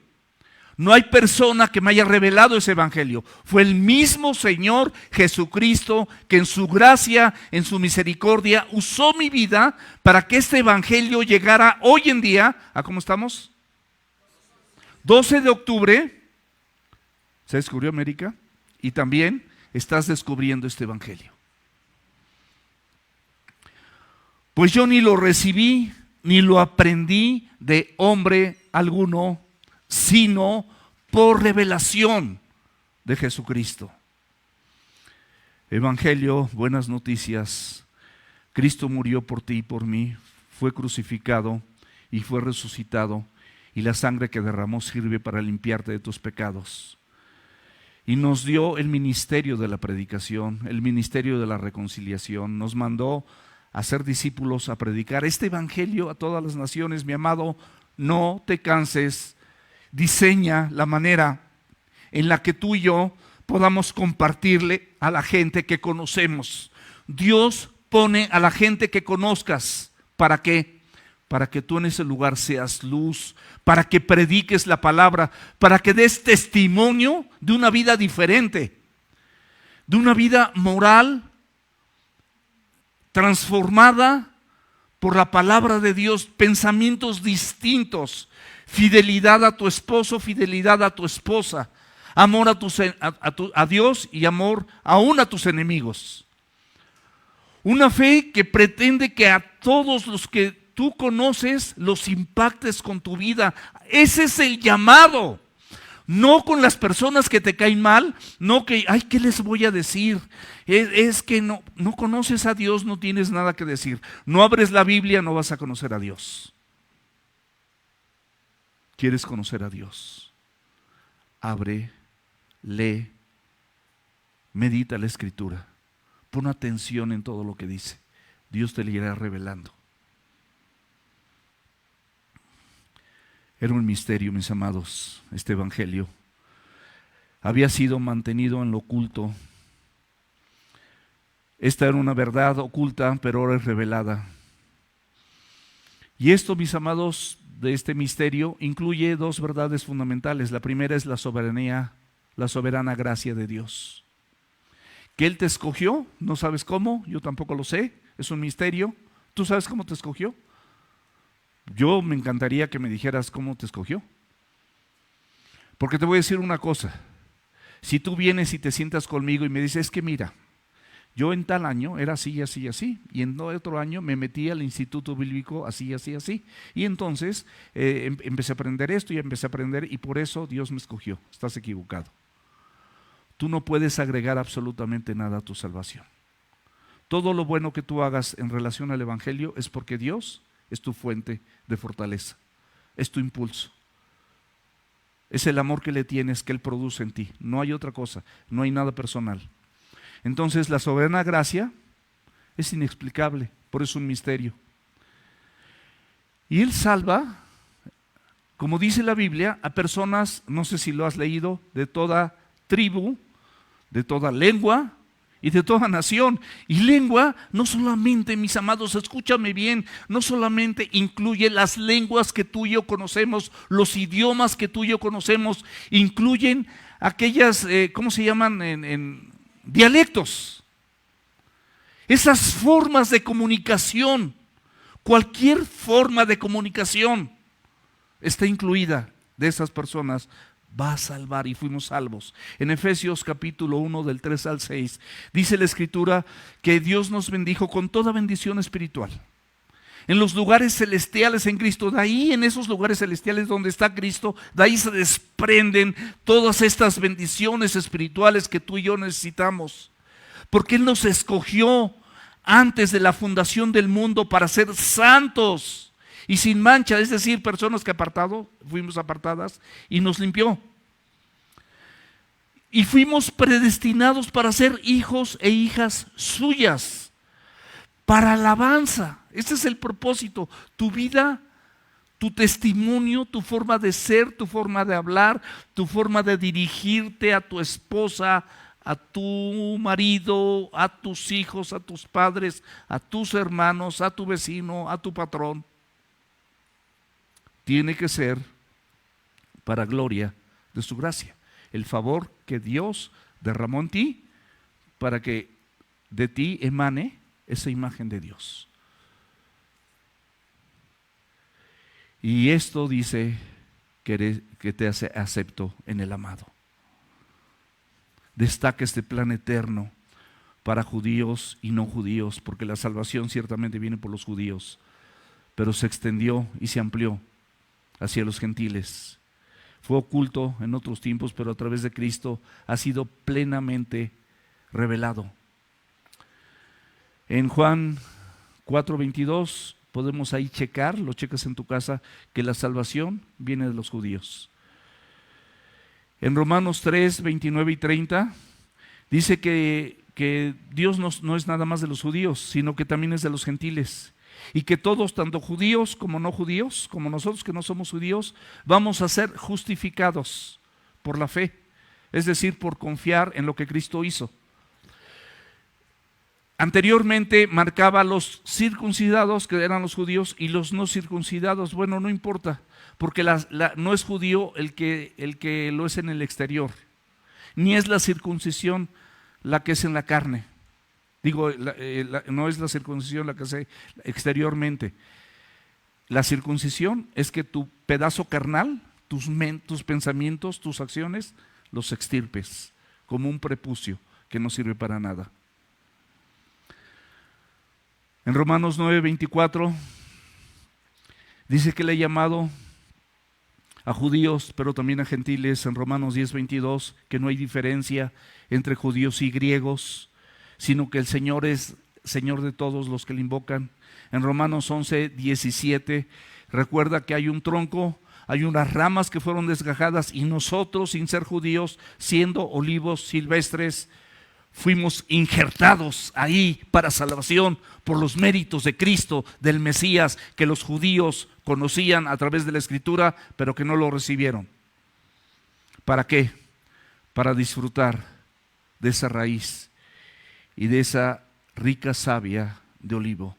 No hay persona que me haya revelado ese evangelio. Fue el mismo Señor Jesucristo que en su gracia, en su misericordia, usó mi vida para que este evangelio llegara hoy en día. ¿A cómo estamos? 12 de octubre, se descubrió América, y también estás descubriendo este evangelio. Pues yo ni lo recibí, ni lo aprendí de hombre alguno, sino por revelación de Jesucristo. Evangelio, buenas noticias. Cristo murió por ti y por mí, fue crucificado y fue resucitado, y la sangre que derramó sirve para limpiarte de tus pecados. Y nos dio el ministerio de la predicación, el ministerio de la reconciliación. Nos mandó a ser discípulos, a predicar este evangelio a todas las naciones. Mi amado, no te canses. Diseña la manera en la que tú y yo podamos compartirle a la gente que conocemos. Dios pone a la gente que conozcas. ¿Para qué? Para que tú en ese lugar seas luz, para que prediques la palabra, para que des testimonio de una vida diferente, de una vida moral transformada por la palabra de Dios, pensamientos distintos. Fidelidad a tu esposo, fidelidad a tu esposa, amor a Dios y amor aún a tus enemigos. Una fe que pretende que a todos los que tú conoces los impactes con tu vida. Ese es el llamado. No con las personas que te caen mal, no que, ay, ¿qué les voy a decir? Es que no conoces a Dios, no tienes nada que decir. No abres la Biblia, no vas a conocer a Dios. ¿Quieres conocer a Dios? Abre, lee, medita la Escritura. Pon atención en todo lo que dice. Dios te le irá revelando. Era un misterio, mis amados, este evangelio. Había sido mantenido en lo oculto. Esta era una verdad oculta, pero ahora es revelada. Y esto, mis amados, de este misterio incluye dos verdades fundamentales. La primera es la soberanía, la soberana gracia de Dios. Que Él te escogió, no sabes cómo, yo tampoco lo sé, es un misterio. ¿Tú sabes cómo te escogió? Yo me encantaría que me dijeras cómo te escogió. Porque te voy a decir una cosa. Si tú vienes y te sientas conmigo y me dices, es que mira, yo en tal año era así, así, así, y en otro año me metí al Instituto Bíblico así, así, así, y entonces empecé a aprender esto y empecé a aprender, y por eso Dios me escogió. Estás equivocado. Tú no puedes agregar absolutamente nada a tu salvación. Todo lo bueno que tú hagas en relación al Evangelio es porque Dios es tu fuente de fortaleza, es tu impulso. Es el amor que le tienes, que Él produce en ti. No hay otra cosa, no hay nada personal. Entonces la soberana gracia es inexplicable, por eso es un misterio. Y Él salva, como dice la Biblia, a personas, no sé si lo has leído, de toda tribu, de toda lengua y de toda nación. Y lengua no solamente, mis amados, escúchame bien, no solamente incluye las lenguas que tú y yo conocemos, los idiomas que tú y yo conocemos, incluyen aquellas, ¿cómo se llaman? En dialectos. Esas formas de comunicación, cualquier forma de comunicación está incluida de esas personas. Va a salvar, y fuimos salvos. En Efesios capítulo 1 del 3 al 6 dice la Escritura que Dios nos bendijo con toda bendición espiritual en los lugares celestiales en Cristo. De ahí, en esos lugares celestiales donde está Cristo, de ahí se desprenden todas estas bendiciones espirituales que tú y yo necesitamos, porque Él nos escogió antes de la fundación del mundo para ser santos y sin mancha, es decir, personas que fuimos apartadas y nos limpió. Y fuimos predestinados para ser hijos e hijas suyas, para alabanza. Ese es el propósito. Tu vida, tu testimonio, tu forma de ser, tu forma de hablar, tu forma de dirigirte a tu esposa, a tu marido, a tus hijos, a tus padres, a tus hermanos, a tu vecino, a tu patrón, tiene que ser para gloria de su gracia. El favor que Dios derramó en ti para que de ti emane esa imagen de Dios. Y esto dice que te hace acepto en el amado. Destaca este plan eterno para judíos y no judíos, porque la salvación ciertamente viene por los judíos, pero se extendió y se amplió hacia los gentiles. Fue oculto en otros tiempos, pero a través de Cristo ha sido plenamente revelado. En Juan 4:22 podemos ahí checar, lo checas en tu casa, que la salvación viene de los judíos. En Romanos 3:29 y 30 dice que Dios no es nada más de los judíos, sino que también es de los gentiles. Y que todos, tanto judíos como no judíos, como nosotros que no somos judíos, vamos a ser justificados por la fe, es decir, por confiar en lo que Cristo hizo. Anteriormente marcaba a los circuncidados, que eran los judíos, y los no circuncidados. Bueno, no importa, porque no es judío el que lo es en el exterior, ni es la circuncisión la que es en la carne. No es la circuncisión la que se exteriormente. La circuncisión es que tu pedazo carnal, tus pensamientos, tus acciones, los extirpes, como un prepucio que no sirve para nada. En Romanos 9:24 dice que le ha llamado a judíos, pero también a gentiles. En Romanos 10:22 que no hay diferencia entre judíos y griegos, sino que el Señor es Señor de todos los que le invocan. En Romanos 11:17 recuerda que hay un tronco, hay unas ramas que fueron desgajadas, y nosotros, sin ser judíos, siendo olivos silvestres, fuimos injertados ahí para salvación por los méritos de Cristo, del Mesías, que los judíos conocían a través de la Escritura, pero que no lo recibieron. ¿Para qué? Para disfrutar de esa raíz y de esa rica savia de olivo.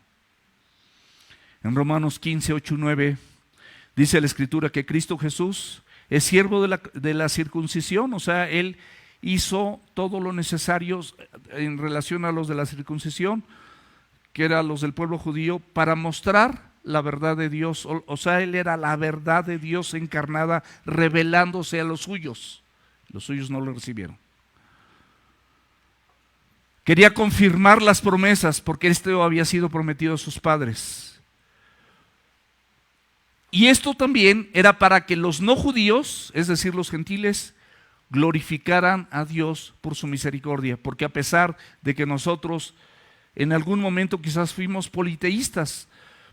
En Romanos 15:8-9 dice la Escritura que Cristo Jesús es siervo de la circuncisión, o sea, Él hizo todo lo necesario en relación a los de la circuncisión, que eran los del pueblo judío, para mostrar la verdad de Dios. O sea, Él era la verdad de Dios encarnada, revelándose a los suyos. Los suyos no lo recibieron. Quería confirmar las promesas, porque esto había sido prometido a sus padres. Y esto también era para que los no judíos, es decir, los gentiles, glorificaran a Dios por su misericordia, porque a pesar de que nosotros en algún momento quizás fuimos politeístas,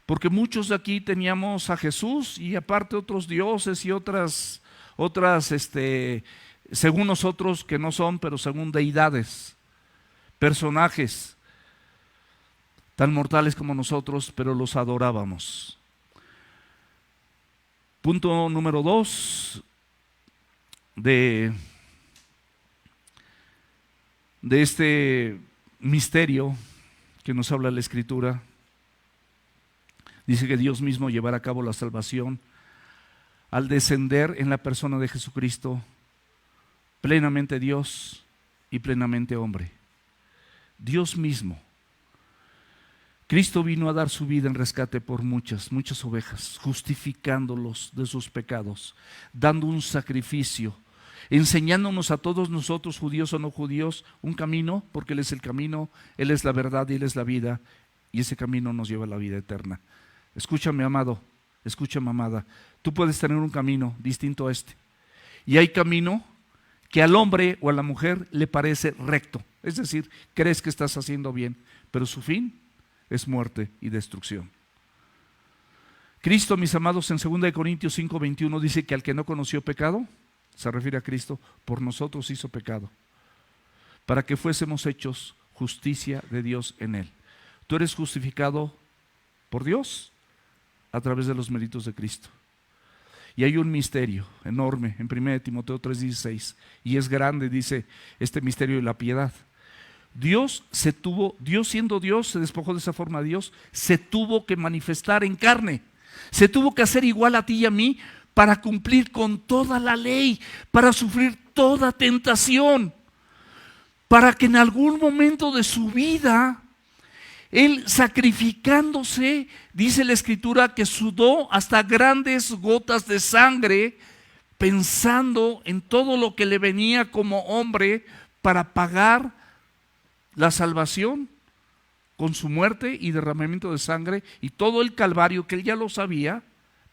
porque muchos de aquí teníamos a Jesús y aparte otros dioses y otras según nosotros que no son, pero según deidades, personajes tan mortales como nosotros, pero los adorábamos. Punto número 2 de este misterio que nos habla la Escritura. Dice que Dios mismo llevará a cabo la salvación al descender en la persona de Jesucristo, plenamente Dios y plenamente hombre. Dios mismo. Cristo vino a dar su vida en rescate por muchas ovejas, justificándolos de sus pecados, dando un sacrificio, enseñándonos a todos nosotros, judíos o no judíos, un camino, porque Él es el camino, Él es la verdad y Él es la vida, y ese camino nos lleva a la vida eterna. Escúchame, amado, escúchame, amada, tú puedes tener un camino distinto a este, y hay camino que al hombre o a la mujer le parece recto, es decir, crees que estás haciendo bien, pero su fin es muerte y destrucción. Cristo, mis amados, en 2 Corintios 5:21 dice que al que no conoció pecado, se refiere a Cristo, por nosotros hizo pecado, para que fuésemos hechos justicia de Dios en él. Tú eres justificado por Dios a través de los méritos de Cristo. Y hay un misterio enorme en 1 Timoteo 3:16, y es grande, dice este misterio de la piedad. Dios siendo Dios, se despojó de esa forma de Dios, se tuvo que manifestar en carne, se tuvo que hacer igual a ti y a mí para cumplir con toda la ley, para sufrir toda tentación, para que en algún momento de su vida, Él sacrificándose, dice la Escritura, que sudó hasta grandes gotas de sangre, pensando en todo lo que le venía como hombre para pagar la salvación con su muerte y derramamiento de sangre y todo el calvario que Él ya lo sabía,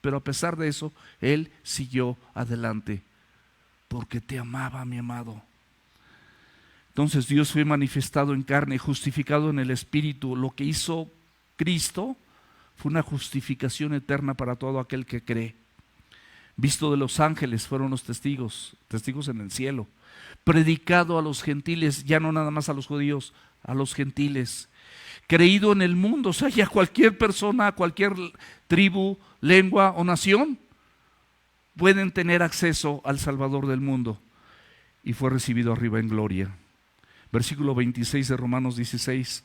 pero a pesar de eso, Él siguió adelante, porque te amaba, mi amado. Entonces Dios fue manifestado en carne, justificado en el Espíritu. Lo que hizo Cristo fue una justificación eterna para todo aquel que cree. Visto de los ángeles, fueron los testigos en el cielo. Predicado a los gentiles, ya no nada más a los judíos, a los gentiles. Creído en el mundo, o sea, ya cualquier persona, cualquier tribu, lengua o nación pueden tener acceso al Salvador del mundo. Y fue recibido arriba en gloria. Versículo 26 de Romanos 16.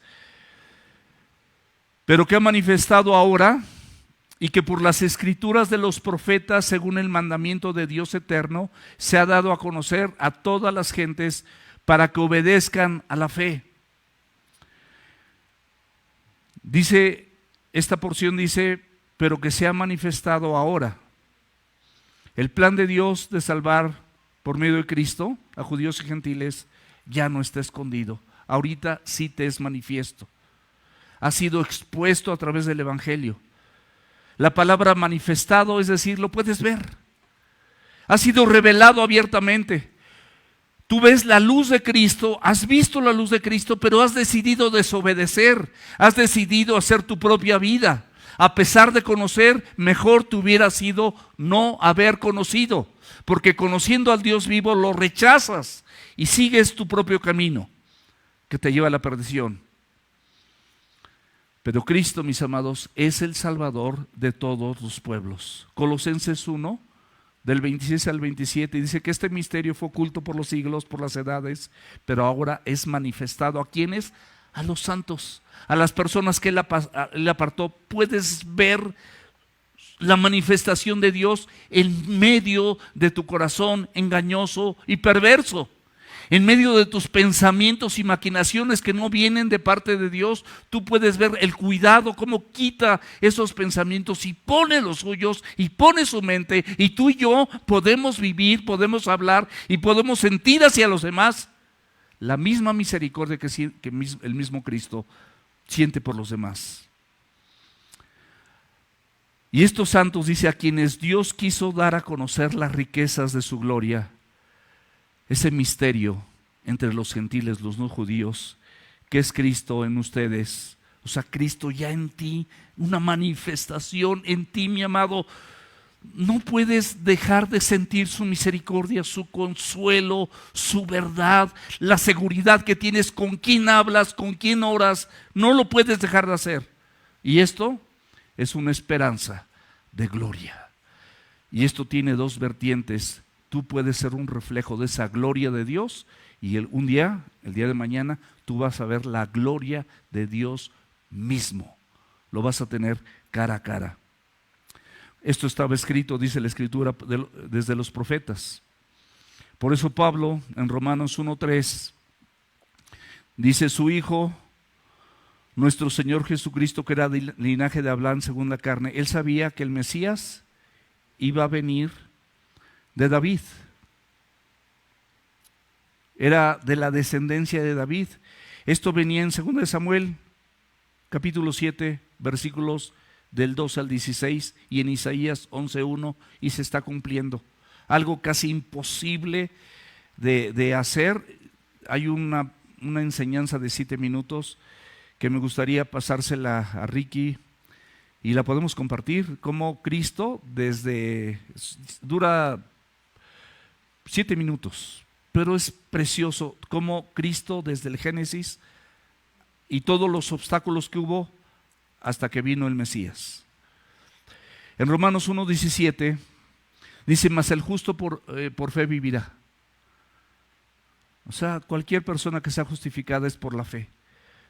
Pero que ha manifestado ahora, y que por las escrituras de los profetas, según el mandamiento de Dios eterno, se ha dado a conocer a todas las gentes para que obedezcan a la fe. Dice, esta porción dice, pero que se ha manifestado ahora. El plan de Dios de salvar por medio de Cristo a judíos y gentiles ya no está escondido. Ahorita sí te es manifiesto. Ha sido expuesto a través del Evangelio. La palabra manifestado, es decir, lo puedes ver. Ha sido revelado abiertamente. Tú ves la luz de Cristo, has visto la luz de Cristo, pero has decidido desobedecer, has decidido hacer tu propia vida. A pesar de conocer, mejor te hubiera sido no haber conocido, porque conociendo al Dios vivo lo rechazas y sigues tu propio camino que te lleva a la perdición. Pero Cristo, mis amados, es el Salvador de todos los pueblos. Colosenses 1, del 26 al 27, dice que este misterio fue oculto por los siglos, por las edades, pero ahora es manifestado. ¿A quiénes? A los santos, a las personas que Él apartó. Puedes ver la manifestación de Dios en medio de tu corazón engañoso y perverso. En medio de tus pensamientos y maquinaciones que no vienen de parte de Dios, tú puedes ver el cuidado, cómo quita esos pensamientos y pone los suyos y pone su mente, y tú y yo podemos vivir, podemos hablar y podemos sentir hacia los demás la misma misericordia que el mismo Cristo siente por los demás. Y estos santos, dice, a quienes Dios quiso dar a conocer las riquezas de su gloria, ese misterio entre los gentiles, los no judíos, que es Cristo en ustedes. O sea, Cristo ya en ti, una manifestación en ti, mi amado. No puedes dejar de sentir su misericordia, su consuelo, su verdad, la seguridad que tienes, con quién hablas, con quién oras. No lo puedes dejar de hacer. Y esto es una esperanza de gloria. Y esto tiene dos vertientes. Tú puedes ser un reflejo de esa gloria de Dios, y el día de mañana, tú vas a ver la gloria de Dios mismo. Lo vas a tener cara a cara. Esto estaba escrito, dice la Escritura, desde los profetas. Por eso Pablo, en Romanos 1:3, dice: su Hijo, nuestro Señor Jesucristo, que era de linaje de Abraham según la carne, Él sabía que el Mesías iba a venir de David. Era de la descendencia de David. Esto venía en 2 de Samuel, capítulo 7, versículos del 12 al 16, y en Isaías 11:1, y se está cumpliendo. Algo casi imposible de hacer. Hay una enseñanza de 7 minutos que me gustaría pasársela a Ricky y la podemos compartir, como Cristo dura 7 minutos, pero es precioso como Cristo desde el Génesis y todos los obstáculos que hubo hasta que vino el Mesías. En Romanos 1:17 dice: mas el justo por fe vivirá. O sea, cualquier persona que sea justificada es por la fe,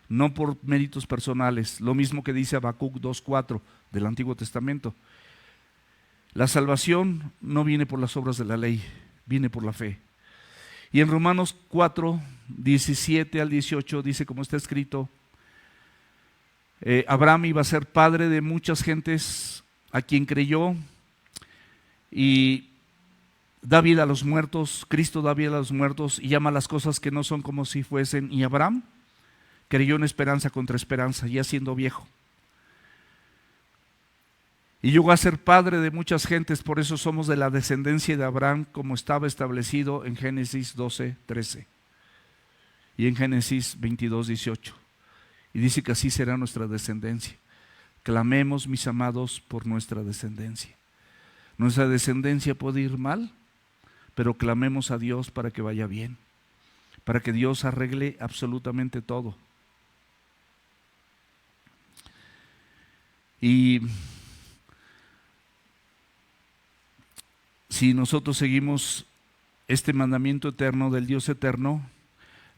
no por méritos personales. Lo mismo que dice Habacuc 2:4 del Antiguo Testamento. La salvación no viene por las obras de la ley, viene por la fe. Y en Romanos 4:17 al 18 dice, como está escrito, Abraham iba a ser padre de muchas gentes a quien creyó, y da vida a los muertos. Cristo da vida a los muertos y llama las cosas que no son como si fuesen. Y Abraham creyó en esperanza contra esperanza, ya siendo viejo. Y llegó a ser padre de muchas gentes, por eso somos de la descendencia de Abraham, como estaba establecido en Génesis 12:13 y en Génesis 22:18. Y dice que así será nuestra descendencia. Clamemos, mis amados, por nuestra descendencia. Nuestra descendencia puede ir mal, pero clamemos a Dios para que vaya bien, para que Dios arregle absolutamente todo. Y si nosotros seguimos este mandamiento eterno del Dios eterno,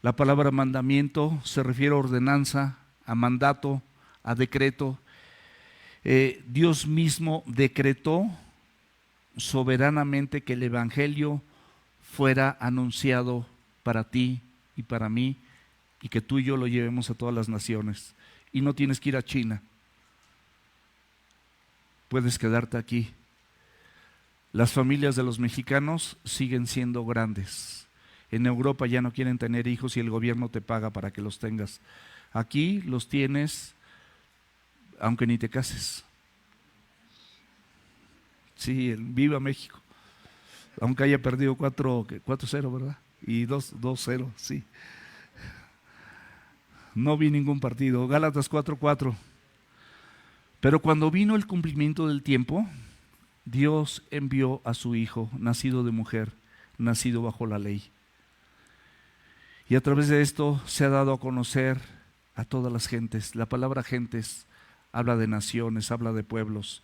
la palabra mandamiento se refiere a ordenanza, a mandato, a decreto. Dios mismo decretó soberanamente que el Evangelio fuera anunciado para ti y para mí, y que tú y yo lo llevemos a todas las naciones. Y no tienes que ir a China, puedes quedarte aquí. Las familias de los mexicanos siguen siendo grandes. En Europa ya no quieren tener hijos y el gobierno te paga para que los tengas. Aquí los tienes aunque ni te cases. Sí, viva México. Aunque haya perdido 4-0, ¿verdad? Y 2-0, sí. No vi ningún partido. Gálatas 4:4. Pero cuando vino el cumplimiento del tiempo, Dios envió a su Hijo, nacido de mujer, nacido bajo la ley. Y a través de esto se ha dado a conocer a todas las gentes. La palabra gentes habla de naciones, habla de pueblos.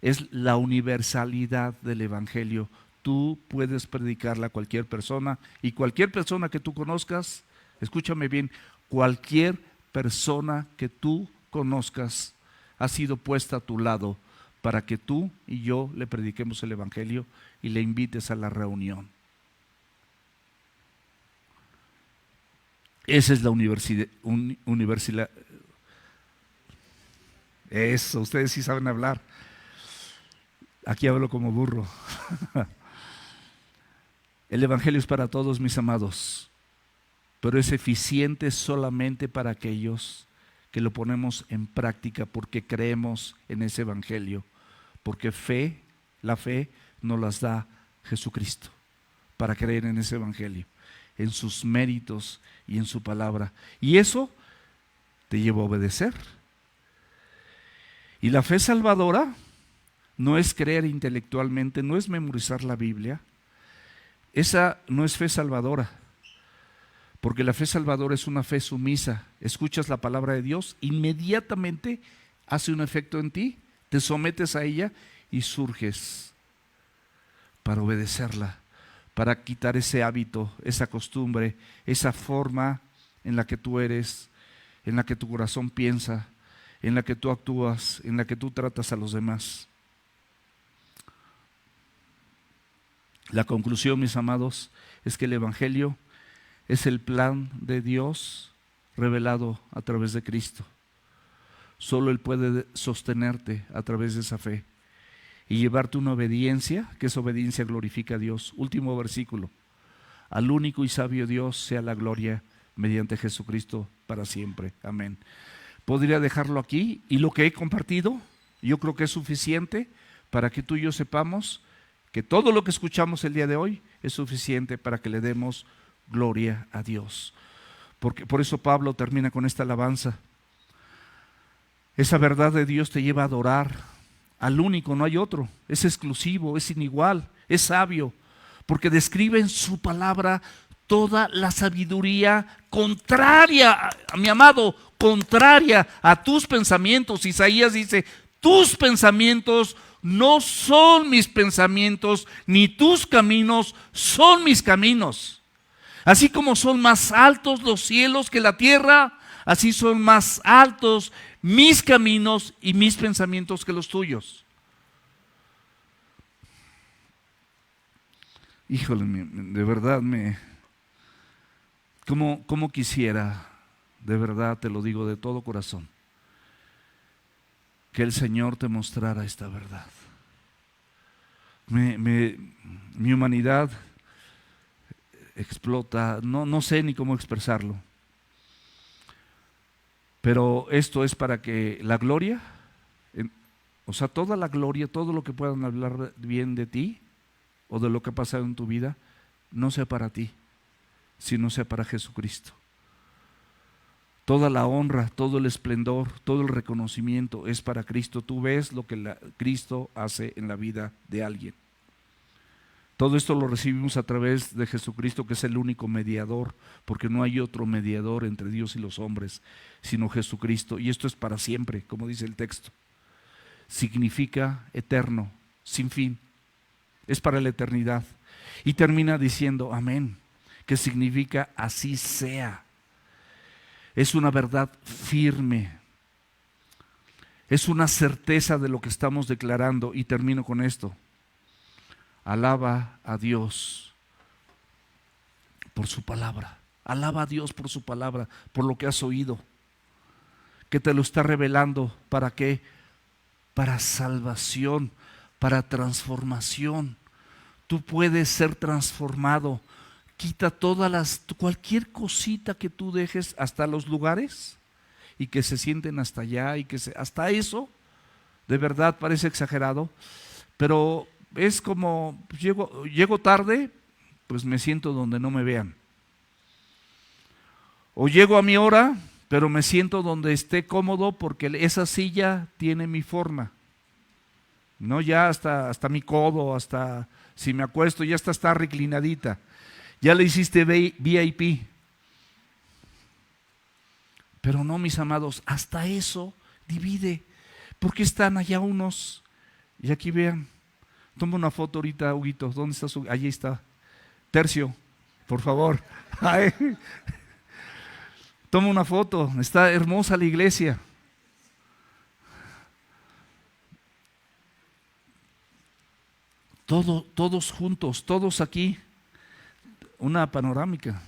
Es la universalidad del Evangelio. Tú puedes predicarla a cualquier persona, y cualquier persona que tú conozcas, escúchame bien, cualquier persona que tú conozcas ha sido puesta a tu lado para que tú y yo le prediquemos el Evangelio y le invites a la reunión. Esa es la universidad. Eso, ustedes sí saben hablar. Aquí hablo como burro. El Evangelio es para todos, mis amados, pero es eficiente solamente para aquellos que lo ponemos en práctica, porque creemos en ese Evangelio, porque la fe nos las da Jesucristo, para creer en ese Evangelio, en sus méritos y en su palabra. Y eso te lleva a obedecer. Y la fe salvadora no es creer intelectualmente, no es memorizar la Biblia. Esa no es fe salvadora, porque la fe salvadora es una fe sumisa. Escuchas la palabra de Dios, inmediatamente hace un efecto en ti, te sometes a ella y surges para obedecerla, para quitar ese hábito, esa costumbre, esa forma en la que tú eres, en la que tu corazón piensa, en la que tú actúas, en la que tú tratas a los demás. La conclusión, mis amados, es que el Evangelio es el plan de Dios revelado a través de Cristo. Solo Él puede sostenerte a través de esa fe y llevarte una obediencia, que esa obediencia glorifica a Dios. Último versículo: al único y sabio Dios sea la gloria mediante Jesucristo para siempre. Amén. Podría dejarlo aquí, y lo que he compartido yo creo que es suficiente para que tú y yo sepamos que todo lo que escuchamos el día de hoy es suficiente para que le demos gloria a Dios. Porque por eso Pablo termina con esta alabanza: Esa verdad de Dios te lleva a adorar al único, no hay otro. Es exclusivo, es inigual, es sabio, porque describe en su palabra toda la sabiduría contraria, a mi amado, contraria a tus pensamientos. Isaías dice, tus pensamientos no son mis pensamientos, ni tus caminos son mis caminos. Así como son más altos los cielos que la tierra, así son más altos mis caminos y mis pensamientos que los tuyos. Híjole, de verdad ¿cómo quisiera, de verdad te lo digo de todo corazón, que el Señor te mostrara esta verdad? Mi humanidad explota, no sé ni cómo expresarlo, pero esto es para que la gloria, o sea, toda la gloria, todo lo que puedan hablar bien de ti o de lo que ha pasado en tu vida, no sea para ti, sino sea para Jesucristo. Toda la honra, todo el esplendor, todo el reconocimiento es para Cristo. Tú ves lo que Cristo hace en la vida de alguien. Todo esto lo recibimos a través de Jesucristo, que es el único mediador, porque no hay otro mediador entre Dios y los hombres, sino Jesucristo. Y esto es para siempre, como dice el texto. Significa eterno, sin fin. Es para la eternidad. Y termina diciendo amén, que significa así sea. Es una verdad firme. Es una certeza de lo que estamos declarando. Y termino con esto. Alaba a Dios por su palabra. Alaba a Dios por su palabra, por lo que has oído, que te lo está revelando. ¿Para qué? Para salvación, para transformación. Tú puedes ser transformado. Quita cualquier cosita que tú dejes, hasta los lugares, y que se sienten hasta allá, hasta eso, de verdad parece exagerado, pero es como, llego tarde, pues me siento donde no me vean. O llego a mi hora, pero me siento donde esté cómodo, porque esa silla tiene mi forma. No, ya hasta mi codo, hasta si me acuesto, ya está reclinadita. Ya le hiciste VIP. Pero no, mis amados, hasta eso divide. ¿Por qué están allá unos? Y aquí vean. Toma una foto ahorita, Huguito. ¿Dónde está su? Allí está. Tercio, por favor. Ay. Toma una foto. Está hermosa la iglesia. Todos juntos, todos aquí. Una panorámica.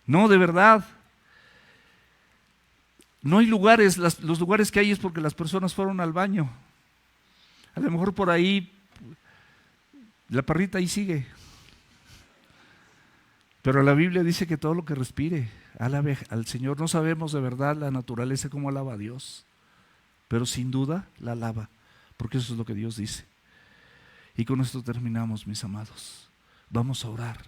No, de verdad. No hay lugares, los lugares que hay es porque las personas fueron al baño. A lo mejor por ahí, la parrita ahí sigue. Pero la Biblia dice que todo lo que respire, alabe al Señor. No sabemos de verdad la naturaleza cómo alaba a Dios, pero sin duda la alaba, porque eso es lo que Dios dice. Y con esto terminamos, mis amados. Vamos a orar.